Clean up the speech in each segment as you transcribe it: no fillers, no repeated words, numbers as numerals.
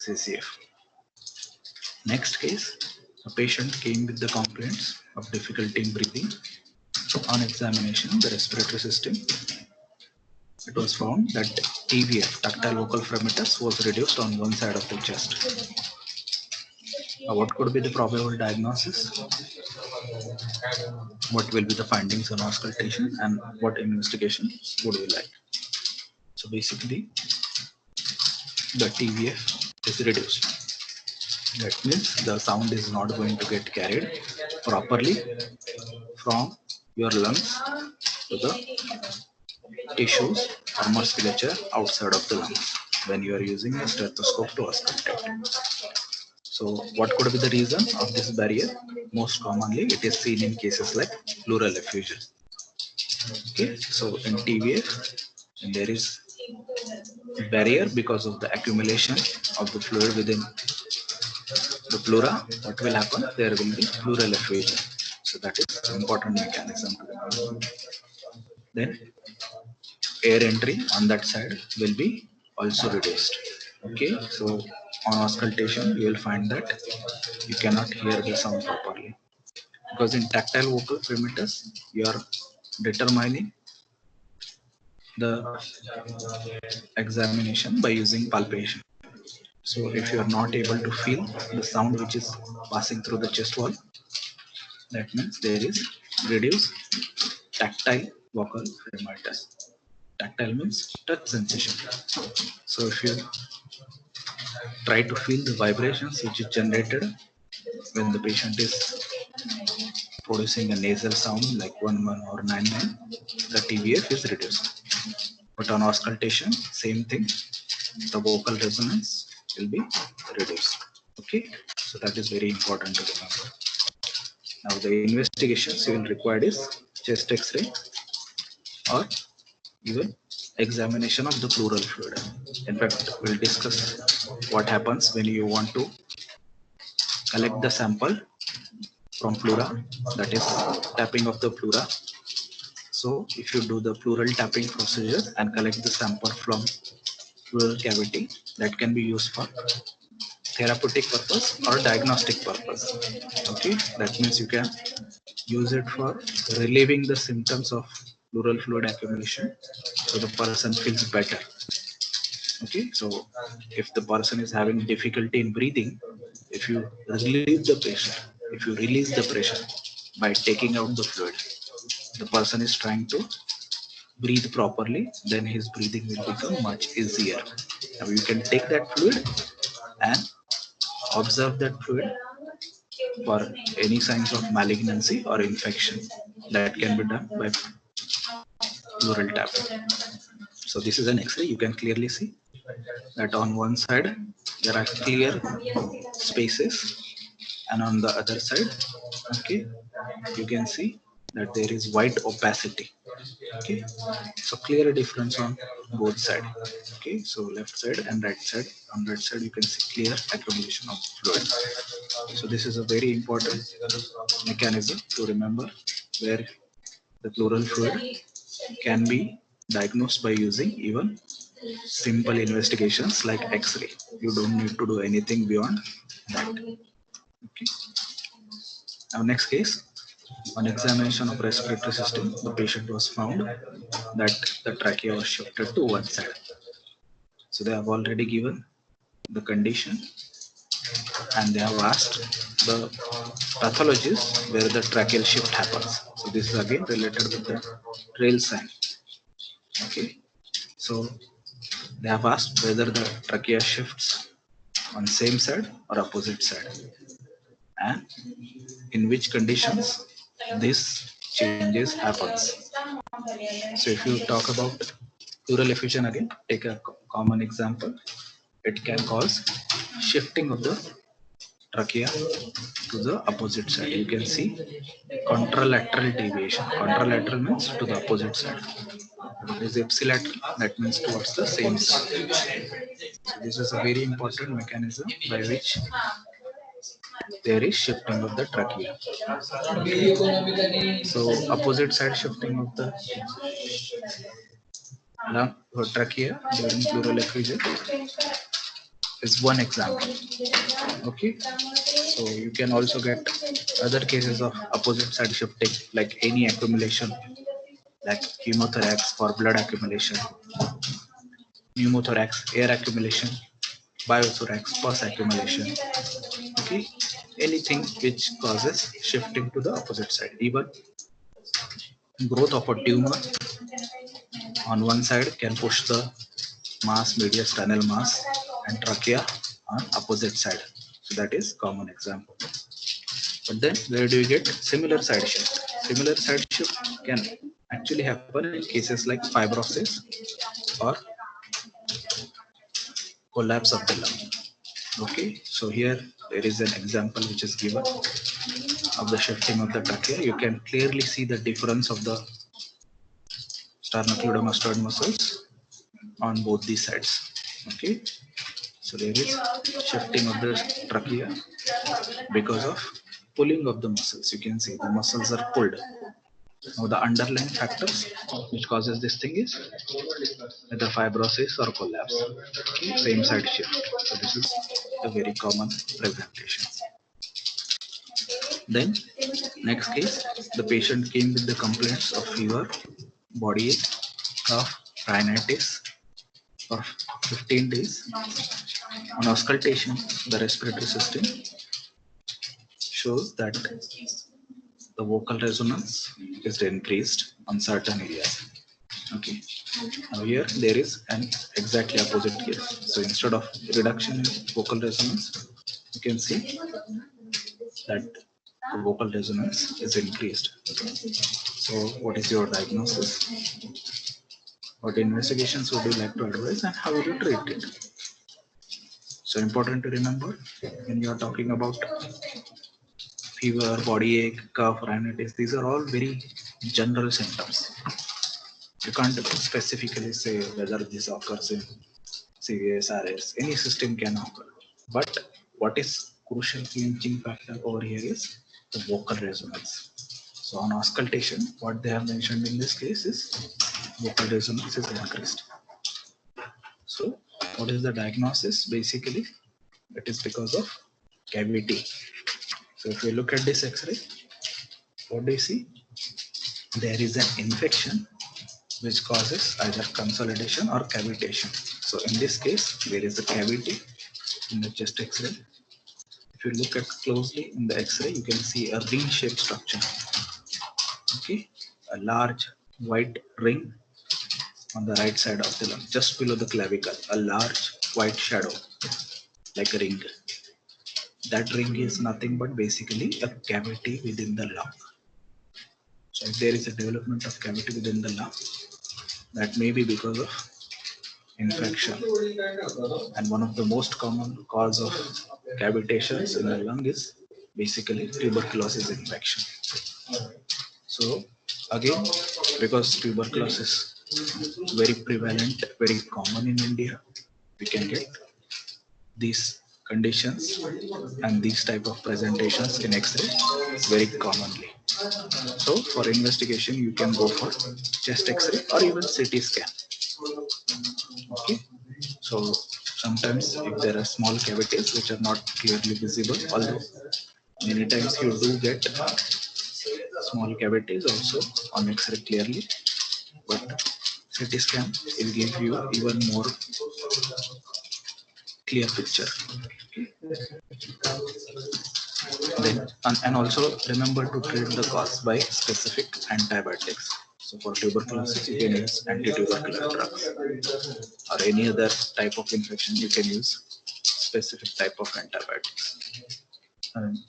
CCF. Next case, a patient came with the complaints of difficulty in breathing. On examination, the respiratory system, it was found that TVF, tactile vocal fremitus, was reduced on one side of the chest. What could be the probable diagnosis? What will be the findings on auscultation, and what investigation would we like? So basically, the TVF is reduced. That means the sound is not going to get carried properly from your lungs to the tissues or musculature outside of the lungs when you are using a stethoscope to auscultate. So what could be the reason of this barrier? Most commonly, it is seen in cases like pleural effusion. Okay, so in TVF, there is a barrier because of the accumulation of the fluid within the pleura. What will happen? There will be pleural effusion. So that is an important mechanism to remember. Then air entry on that side will be also reduced. Okay, so on auscultation, you will find that you cannot hear the sound properly because in tactile vocal primitus, you are determining the examination by using palpation. So if you are not able to feel the sound which is passing through the chest wall, that means there is reduced tactile vocal primitus. Tactile means touch sensation. So if you try to feel the vibrations which is generated when the patient is producing a nasal sound like 1 1 or 9 9, the TVF is reduced. But on auscultation, same thing, the vocal resonance will be reduced. Okay, so that is very important to remember. Now the investigations you will require is chest X-ray or even examination of the pleural fluid. In fact, we'll discuss what happens when you want to collect the sample from pleura, that is tapping of the pleura. So if you do the pleural tapping procedure and collect the sample from pleural cavity, that can be used for therapeutic purpose or diagnostic purpose. Okay, that means you can use it for relieving the symptoms of pleural fluid accumulation so the person feels better. Okay, so if the person is having difficulty in breathing, if you relieve the pressure, if you release the pressure by taking out the fluid, the person is trying to breathe properly, then his breathing will become much easier. Now you can take that fluid and observe that fluid for any signs of malignancy or infection that can be done by pleural tapping. So this is an X-ray. You can clearly see that on one side there are clear spaces, and on the other side, okay, you can see that there is white opacity. Okay, so clear difference on both sides. Okay, so left side and right side. On right side, you can see clear accumulation of fluid. So this is a very important mechanism to remember, where the pleural fluid can be diagnosed by using even simple investigations like X-ray. You don't need to do anything beyond that. Okay. Now next case, on examination of respiratory system, the patient was found that the trachea was shifted to one side. So they have already given the condition and they have asked the pathologist where the tracheal shift happens. So this is again related with the trail sign. Okay. So they have asked whether the trachea shifts on same side or opposite side, and in which conditions this changes happens. So if you talk about pleural effusion again, take a common example. It can cause shifting of the trachea to the opposite side. You can see contralateral deviation. Contralateral means to the opposite side. What is ipsilateral? That means towards the same side. So this is a very important mechanism by which there is shifting of the trachea. So opposite side shifting of the lung or trachea during pleural effusion is one example. Okay, so you can also get other cases of opposite side shifting, like any accumulation, like hemothorax for blood accumulation, pneumothorax air accumulation, biothorax pus accumulation. Okay, anything which causes shifting to the opposite side. Even growth of a tumor on one side can push the mass, medius tunnel mass, and trachea on opposite side. So that is common example. But then where do you get similar side shift? Similar side shift can actually happen in cases like fibrosis or collapse of the lung. Okay, so here there is an example which is given of the shifting of the trachea. You can clearly see the difference of the sternocleidomastoid muscles on both these sides. Okay, so there is shifting of the trachea because of pulling of the muscles. You can see the muscles are pulled. Now the underlying factors which causes this thing is either fibrosis or collapse. Okay, same side shift. So this is a very common presentation. Then next case, the patient came with the complaints of fever, body ache, cough, rhinitis for 15 days. On auscultation, the respiratory system shows that the vocal resonance is increased on certain areas. Okay. Now here there is an exactly opposite case. So instead of reduction in vocal resonance, you can see that the vocal resonance is increased. So what is your diagnosis? What investigations would you like to advise and how will you treat it? So important to remember when you are talking about fever, body ache, cough, rhinitis, these are all very general symptoms. You can't specifically say whether this occurs in CVS, RS, any system can occur. But what is crucial clinching factor over here is the vocal resonance. So on auscultation, what they have mentioned in this case is vocal resonance is increased. So what is the diagnosis? Basically, it is because of cavity. So if you look at this X-ray, what do you see? There is an infection which causes either consolidation or cavitation. So in this case, there is a cavity in the chest X-ray. If you look at closely in the X-ray, you can see a ring-shaped structure. Okay, a large white ring on the right side of the lung, just below the clavicle, a large white shadow like a ring. That ring is nothing but basically a cavity within the lung. So if there is a development of cavity within the lung, that may be because of infection. And one of the most common cause of cavitations in the lung is basically tuberculosis infection. So again, because tuberculosis is very prevalent, very common in India, we can get these conditions and these type of presentations in X-ray very commonly. So for investigation, you can go for chest X-ray or even CT scan. Okay. So sometimes if there are small cavities which are not clearly visible, although many times you do get small cavities also on X-ray clearly, but CT scan will give you even more clear picture. Then and also remember to treat the cause by specific antibiotics. So for tuberculosis, you can use anti-tubercular drugs, or any other type of infection, you can use specific type of antibiotics.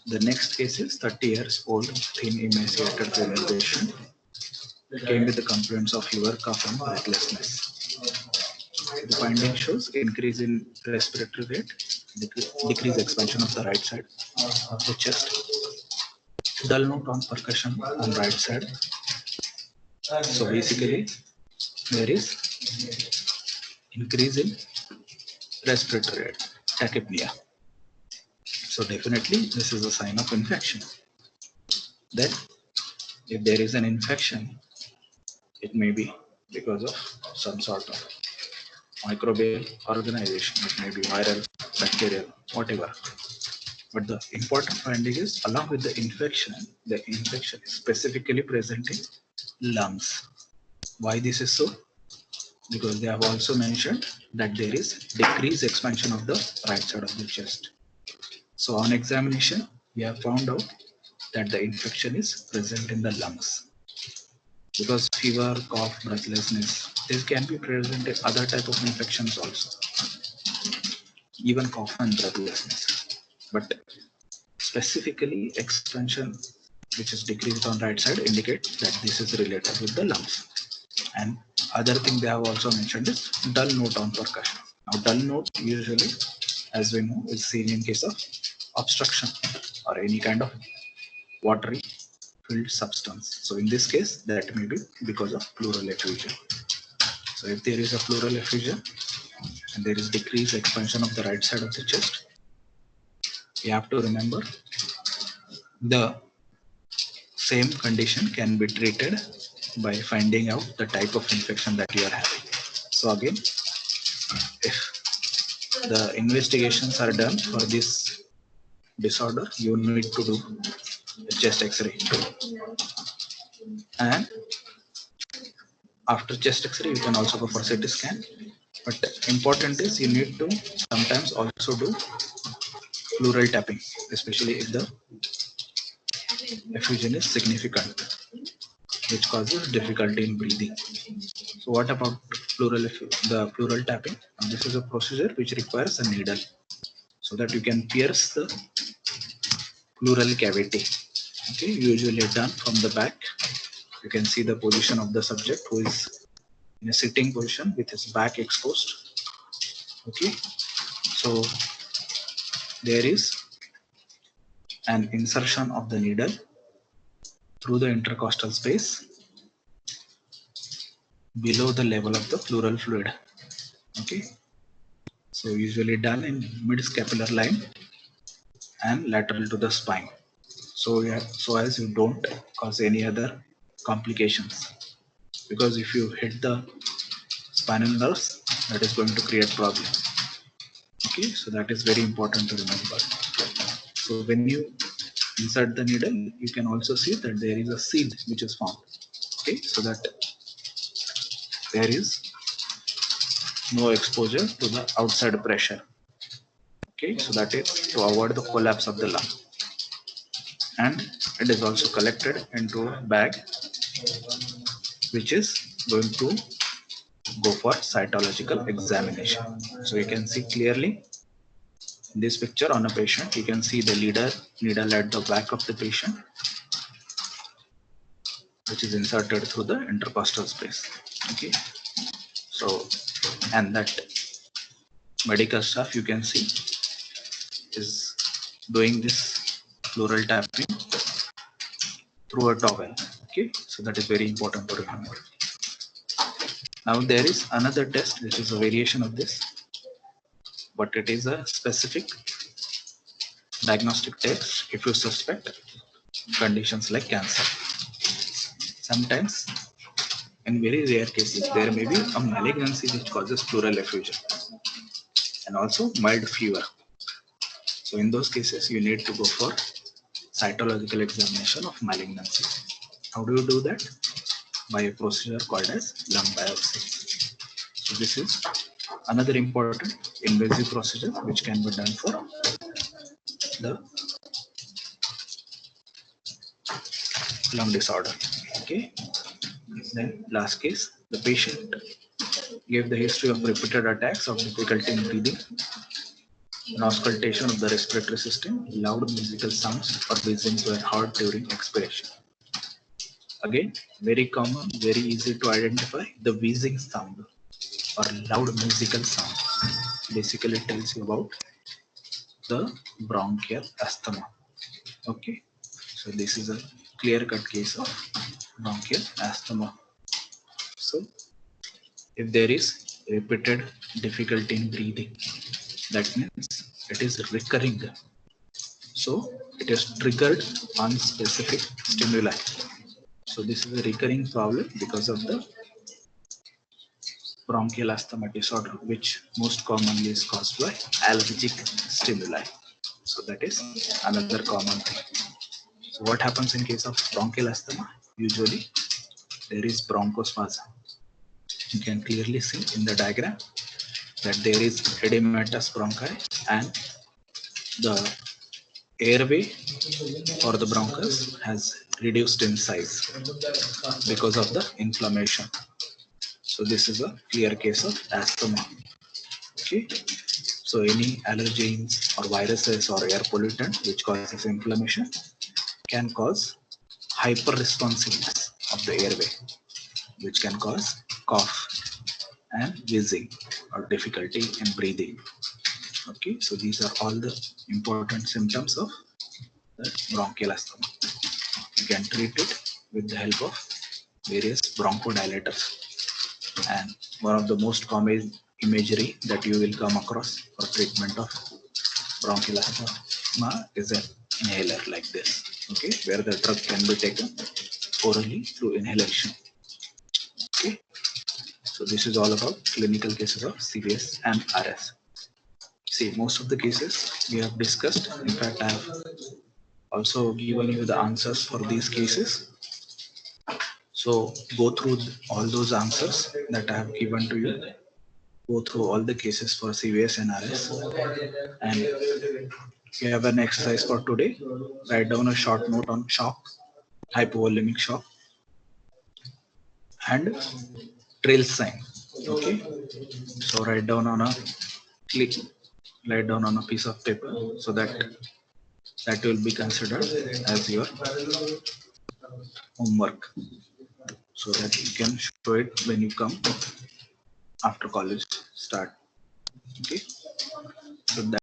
The next case is 30 years old, thin, emaciated female patient came with the complaints of fever, cough, and breathlessness. The finding shows increase in respiratory rate, decrease expansion of the right side of the chest, dull note on percussion on right side. So basically, there is increase in respiratory rate, tachypnea. So definitely, this is a sign of infection. Then, if there is an infection, it may be because of some sort of microbial organization. It may be viral, bacterial, whatever. But the important finding is, along with the infection is specifically present in lungs. Why this is so? Because they have also mentioned that there is decreased expansion of the right side of the chest. So on examination, we have found out that the infection is present in the lungs. Because fever, cough, breathlessness, this can be present in other type of infections also, even cough and breathlessness. But specifically, expansion which is decreased on right side indicates that this is related with the lungs. And other thing they have also mentioned is dull note on percussion. Now, dull note usually, as we know, is seen in case of obstruction or any kind of watery filled substance. So in this case, that may be because of pleural effusion. So if there is a pleural effusion and there is decreased expansion of the right side of the chest, you have to remember the same condition can be treated by finding out the type of infection that you are having. So again, if the investigations are done for this disorder, you need to do a chest x-ray. And after chest x-ray, you can also go for CT scan. But important is you need to sometimes also do pleural tapping, especially if the effusion is significant, which causes difficulty in breathing. So what about the pleural tapping? Now, this is a procedure which requires a needle so that you can pierce the pleural cavity. Okay, usually done from the back. You can see the position of the subject who is in a sitting position with his back exposed. Okay, so there is an insertion of the needle through the intercostal space below the level of the pleural fluid. Okay, so usually done in mid-scapular line and lateral to the spine. So yeah, so as you don't cause any other complications. Because if you hit the spinal nerves, that is going to create problem. Okay, so that is very important to remember. So when you insert the needle, you can also see that there is a seal which is formed. Okay, so that there is no exposure to the outside pressure. Okay, so that is to avoid the collapse of the lung. And it is also collected into a bag which is going to go for cytological examination. So you can see clearly in this picture on a patient, you can see the needle at the back of the patient, which is inserted through the intercostal space. Okay, so and that medical staff you can see is doing this pleural tapping through a towel. Okay, so that is very important to remember. Now there is another test which is a variation of this, but it is a specific diagnostic test if you suspect conditions like cancer. Sometimes, in very rare cases, there may be a malignancy which causes pleural effusion and also mild fever. So in those cases, you need to go for cytological examination of malignancy. How do you do that? By a procedure called as lung biopsy. So this is another important invasive procedure which can be done for the lung disorder. Okay. Then last case, the patient gave the history of repeated attacks of difficulty in breathing, an auscultation of the respiratory system, loud musical sounds or wheezing were heard during expiration. Again, very common, very easy to identify, the wheezing sound or loud musical sound basically tells you about the bronchial asthma. Okay, so this is a clear-cut case of bronchial asthma. So if there is repeated difficulty in breathing, that means it is recurring. So it is triggered on specific stimuli. So this is a recurring problem because of the bronchial asthma disorder, which most commonly is caused by allergic stimuli. So that is another common thing. So what happens in case of bronchial asthma? Usually there is bronchospasm. You can clearly see in the diagram that there is edematous bronchi and the airway or the bronchus has reduced in size because of the inflammation. So this is a clear case of asthma. Okay. So any allergens or viruses or air pollutant which causes inflammation can cause hyperresponsiveness of the airway, which can cause cough and wheezing or difficulty in breathing. Okay, so these are all the important symptoms of the bronchial asthma. You can treat it with the help of various bronchodilators. And one of the most common imagery that you will come across for treatment of bronchial asthma is an inhaler like this, okay, where the drug can be taken orally through inhalation. Okay, so this is all about clinical cases of CVS and RS. See, most of the cases we have discussed. In fact, I have also given you the answers for these cases. So go through all those answers that I have given to you. Go through all the cases for CVS and RS. And we have an exercise for today. Write down a short note on shock, hypovolemic shock, and trail sign. Okay. So click, write down on a piece of paper so that that will be considered as your homework, so that you can show it when you come after college start. Okay. So that